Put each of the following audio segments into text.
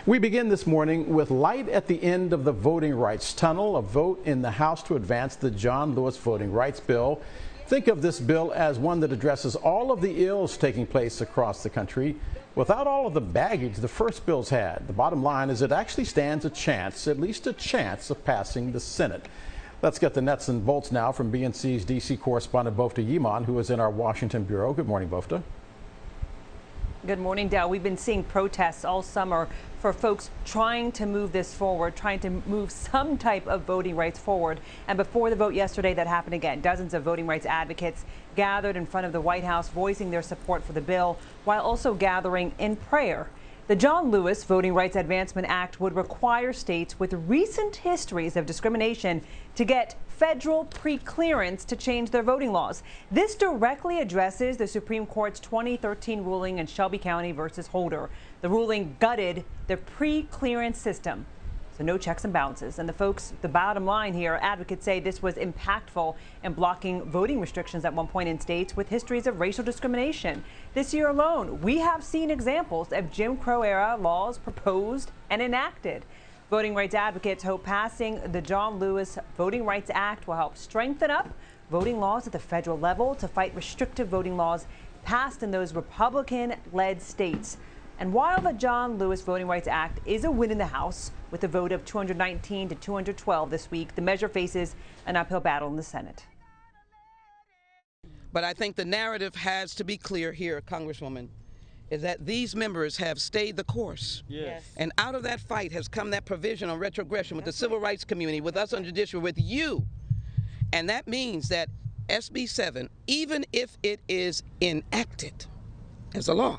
We begin this morning with light at the end of the voting rights tunnel, a vote in the House to advance the John Lewis voting rights bill. Think of this bill as one that addresses all of the ills taking place across the country without all of the baggage the first bills had. The bottom line is it actually stands a chance, at least a chance, of passing the Senate. Let's get the nuts and bolts now from BNC's D.C. correspondent Bofta Yimam, who is in our Washington bureau. Good morning, Bofta. Good morning, Dell. We've been seeing protests all summer for folks trying to move this forward, trying to move some type of voting rights forward. And before the vote yesterday, that happened again. Dozens of voting rights advocates gathered in front of the White House, voicing their support for the bill, while also gathering in prayer. The John Lewis Voting Rights Advancement Act would require states with recent histories of discrimination to get federal pre-clearance to change their voting laws. This directly addresses the Supreme Court's 2013 ruling in Shelby County versus Holder. The ruling gutted the pre-clearance system. So no checks and balances. And the bottom line here, advocates say this was impactful in blocking voting restrictions at one point in states with histories of racial discrimination. This year alone, we have seen examples of Jim Crow era laws proposed and enacted. Voting rights advocates hope passing the John Lewis Voting Rights Act will help strengthen up voting laws at the federal level to fight restrictive voting laws passed in those Republican-led states. And while the John Lewis Voting Rights Act is a win in the House with a vote of 219 to 212 this week, the measure faces an uphill battle in the Senate. But I think the narrative has to be clear here, Congresswoman, is that these members have stayed the course. Yes. And out of that fight has come that provision on retrogression with the civil rights community, with us on judicial, with you. And that means that SB 7, even if it is enacted as a law,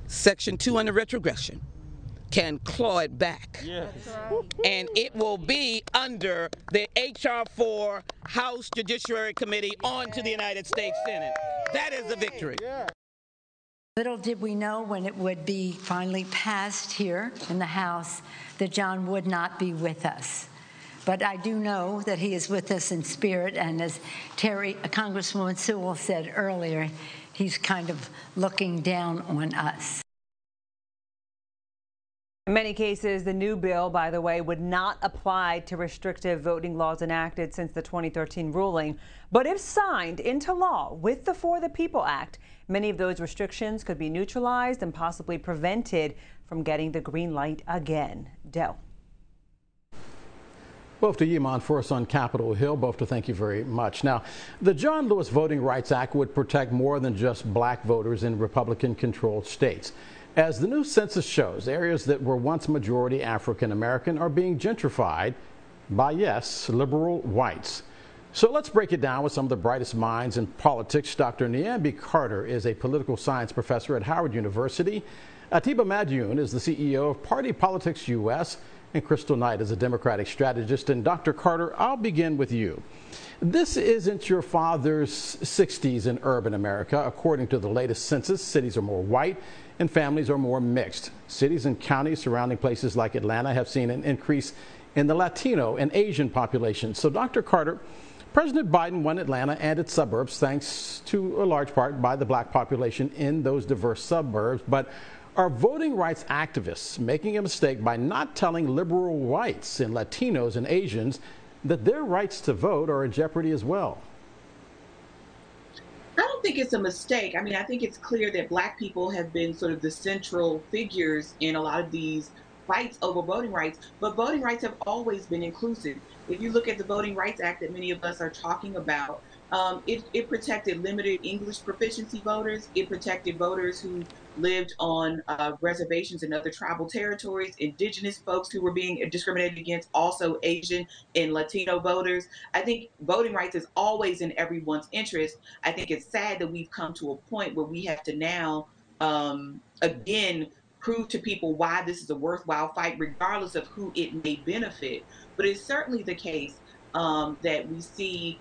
Section 2 under retrogression can claw it back. Yes. And it will be under the H.R. 4 House Judiciary Committee on to the United States Senate. That is the victory. Yeah. Little did we know when it would be finally passed here in the House that John would not be with us. But I do know that he is with us in spirit, and as Congresswoman Sewell said earlier, he's kind of looking down on us. In many cases, the new bill, by the way, would not apply to restrictive voting laws enacted since the 2013 ruling. But if signed into law with the For the People Act, many of those restrictions could be neutralized and possibly prevented from getting the green light again. Dell. Bofta Yimam for us on Capitol Hill. Bofta, thank you very much. Now, the John Lewis Voting Rights Act would protect more than just black voters in Republican-controlled states. As the new census shows, areas that were once majority African-American are being gentrified by, yes, liberal whites. So let's break it down with some of the brightest minds in politics. Dr. Niambi Carter is a political science professor at Howard University. Atiba Madyun is the CEO of Party Politics U.S., and Kristal Knight is a Democratic strategist. And Dr. Carter, I'll begin with you. This isn't your father's 60s in urban America. According to the latest census, cities are more white and families are more mixed. Cities and counties surrounding places like Atlanta have seen an increase in the Latino and Asian population. So, Dr. Carter, President Biden won Atlanta and its suburbs thanks to a large part by the black population in those diverse suburbs. But are voting rights activists making a mistake by not telling liberal whites and Latinos and Asians that their rights to vote are in jeopardy as well? I don't think it's a mistake. I mean, I think it's clear that black people have been sort of the central figures in a lot of these fights over voting rights, but voting rights have always been inclusive. If you look at the Voting Rights Act that many of us are talking about, it protected limited English proficiency voters. It protected voters who lived on reservations in other tribal territories, indigenous folks who were being discriminated against, also Asian and Latino voters. I think voting rights is always in everyone's interest. I think it's sad that we've come to a point where we have to now, again, prove to people why this is a worthwhile fight, regardless of who it may benefit. But it's certainly the case that we see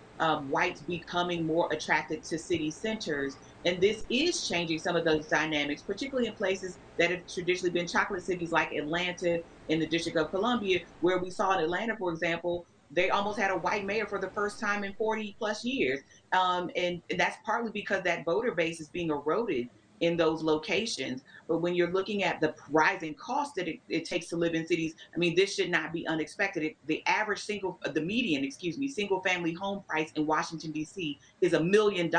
whites becoming more attracted to city centers. And this is changing some of those dynamics, particularly in places that have traditionally been chocolate cities like Atlanta in the District of Columbia, where we saw in Atlanta, for example, they almost had a white mayor for the first time in 40 plus years. And that's partly because that voter base is being eroded in those locations. But when you're looking at the rising cost that it takes to live in cities, I mean, this should not be unexpected. The average the median, excuse me, single family home price in Washington, D.C. is $1 million.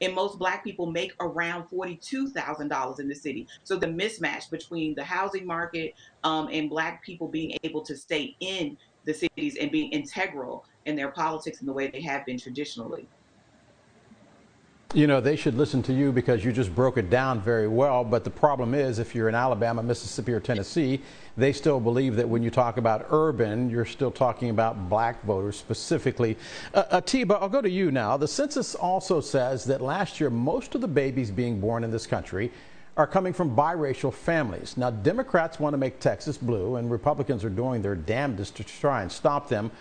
And most Black people make around $42,000 in the city. So the mismatch between the housing market and Black people being able to stay in the cities and being integral in their politics in the way they have been traditionally. You know, they should listen to you because you just broke it down very well. But the problem is, if you're in Alabama, Mississippi, or Tennessee, they still believe that when you talk about urban, you're still talking about Black voters specifically. Atiba, I'll go to you now. The census also says that last year, most of the babies being born in this country are coming from biracial families. Now, Democrats want to make Texas blue, and Republicans are doing their damnedest to try and stop them.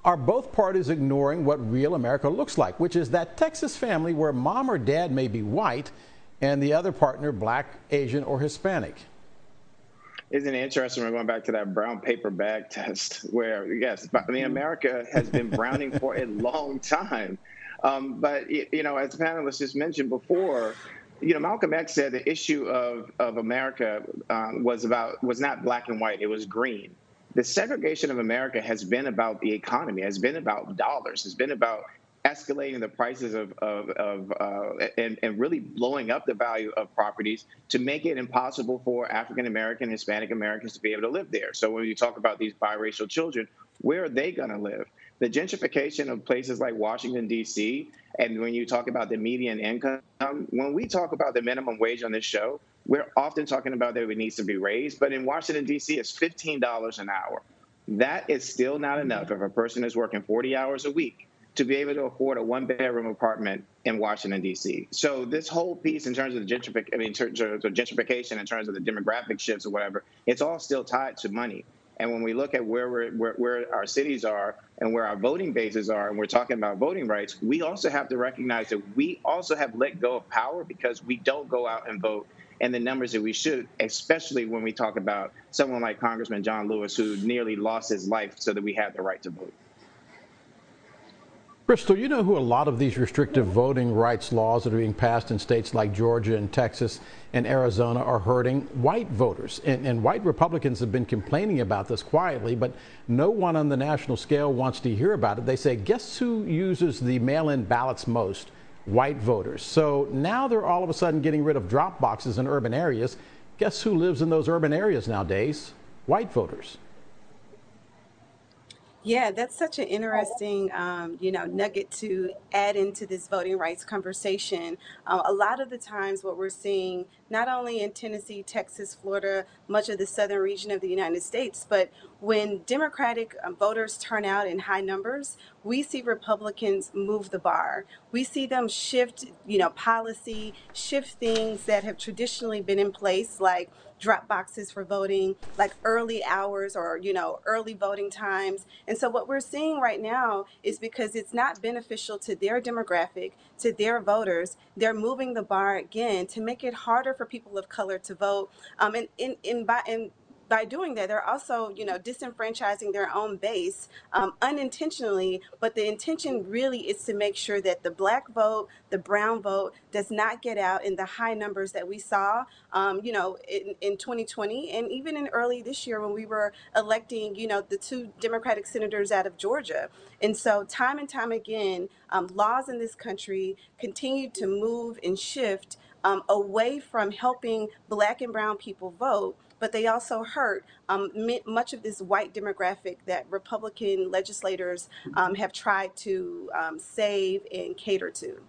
Are both parties ignoring what real America looks like, which is that Texas family where mom or dad may be white and the other partner Black, Asian, or Hispanic? Isn't it interesting? We're going back to that brown paper bag test where, yes, I mean, America has been browning for a long time. But, you know, as the panelists just mentioned before, you know, Malcolm X said the issue of America was not black and white, it was green. The segregation of America has been about the economy, has been about dollars, has been about escalating the prices and really blowing up the value of properties to make it impossible for African American, Hispanic Americans to be able to live there. So when you talk about these biracial children, where are they going to live? The gentrification of places like Washington, D.C., and when you talk about the median income, when we talk about the minimum wage on this show, we're often talking about that it needs to be raised. But in Washington, D.C., it's $15 an hour. That is still not enough if a person is working 40 hours a week to be able to afford a one-bedroom apartment in Washington, D.C. So this whole piece in terms of the gentrification, in terms of the demographic shifts or whatever, it's all still tied to money. And when we look at where our cities are and where our voting bases are, and we're talking about voting rights, we also have to recognize that we also have let go of power because we don't go out and vote in the numbers that we should, especially when we talk about someone like Congressman John Lewis, who nearly lost his life so that we had the right to vote. Kristal, you know who a lot of these restrictive voting rights laws that are being passed in states like Georgia and Texas and Arizona are hurting? White voters. And white Republicans have been complaining about this quietly, but no one on the national scale wants to hear about it. They say, guess who uses the mail-in ballots most? White voters. So now they're all of a sudden getting rid of drop boxes in urban areas. Guess who lives in those urban areas nowadays? White voters. Yeah, that's such an interesting, nugget to add into this voting rights conversation. A lot of the times what we're seeing, not only in Tennessee, Texas, Florida, much of the southern region of the United States, but when Democratic voters turn out in high numbers, we see Republicans move the bar. We see them shift, policy, shift things that have traditionally been in place, like drop boxes for voting, like early hours or, early voting times. And so what we're seeing right now is because it's not beneficial to their demographic, to their voters, they're moving the bar again to make it harder for people of color to vote. And by doing that, they're also, disenfranchising their own base unintentionally. But the intention really is to make sure that the Black vote, the brown vote, does not get out in the high numbers that we saw, in 2020 and even in early this year when we were electing, the two Democratic senators out of Georgia. And so time and time again, laws in this country continue to move and shift away from helping Black and brown people vote, but they also hurt much of this white demographic that Republican legislators have tried to save and cater to.